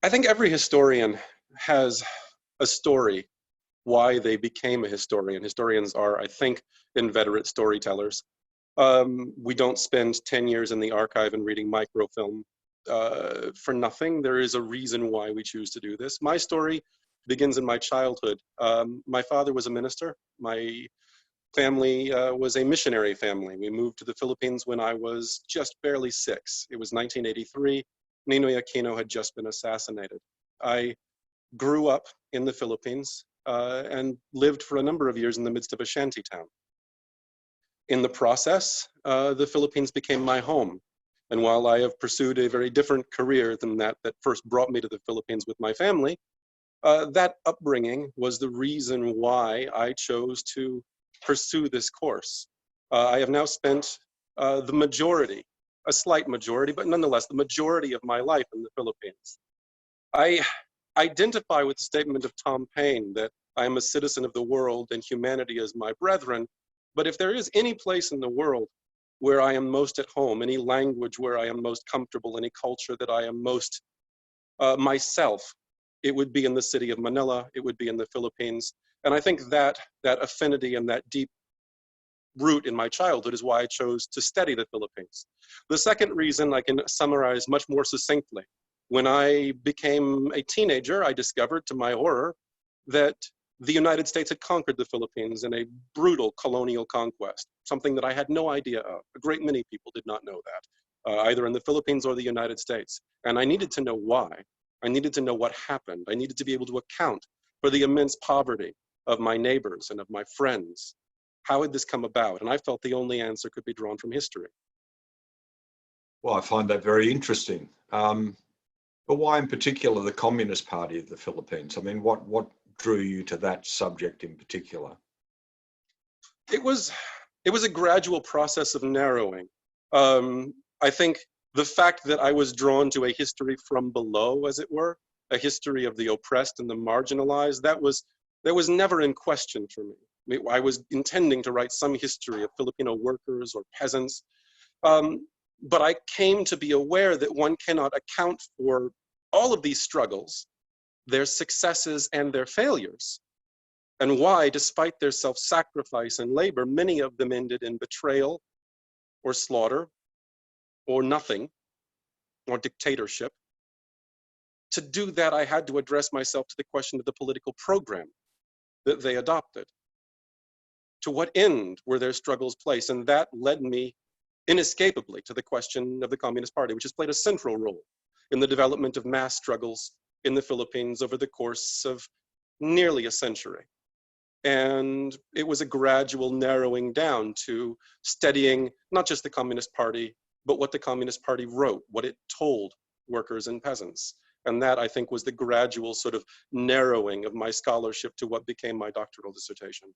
I think every historian has a story why they became a historian. Historians are, I think, inveterate storytellers. We don't spend 10 years in the archive and reading microfilm for nothing. There is a reason why we choose to do this. My story begins in my childhood. My father was a minister. My family was a missionary family. We moved to the Philippines when I was just barely 6. It was 1983. Ninoy Aquino had just been assassinated. I grew up in the Philippines and lived for a number of years in the midst of a shanty town. In the process, the Philippines became my home. And while I have pursued a very different career than that first brought me to the Philippines with my family, that upbringing was the reason why I chose to pursue this course. I have now spent the majority, a slight majority, but nonetheless, the majority of my life in the Philippines. I identify with the statement of Tom Paine that I am a citizen of the world and humanity is my brethren. But if there is any place in the world where I am most at home, any language where I am most comfortable, any culture that I am most myself, it would be in the city of Manila, it would be in the Philippines. And I think that affinity and that deep root in my childhood is why I chose to study the Philippines. The second reason I can summarize much more succinctly. When I became a teenager, I discovered, to my horror, that the United States had conquered the Philippines in a brutal colonial conquest, something that I had no idea of. A great many people did not know that, either in the Philippines or the United States. And I needed to know why. I needed to know what happened. I needed to be able to account for the immense poverty of my neighbors and of my friends. How had this come about? And I felt the only answer could be drawn from history. Well, I find that very interesting. But why in particular the Communist Party of the Philippines? I mean, what drew you to that subject in particular? It was a gradual process of narrowing. I think the fact that I was drawn to a history from below, as it were, a history of the oppressed and the marginalized, that was never in question for me. I was intending to write some history of Filipino workers or peasants, but I came to be aware that one cannot account for all of these struggles, their successes and their failures, and why, despite their self-sacrifice and labor, many of them ended in betrayal or slaughter or nothing or dictatorship. To do that, I had to address myself to the question of the political program that they adopted. To what end were their struggles placed? And that led me inescapably to the question of the Communist Party, which has played a central role in the development of mass struggles in the Philippines over the course of nearly a century. And it was a gradual narrowing down to studying not just the Communist Party, but what the Communist Party wrote, what it told workers and peasants. And that, I think, was the gradual sort of narrowing of my scholarship to what became my doctoral dissertation.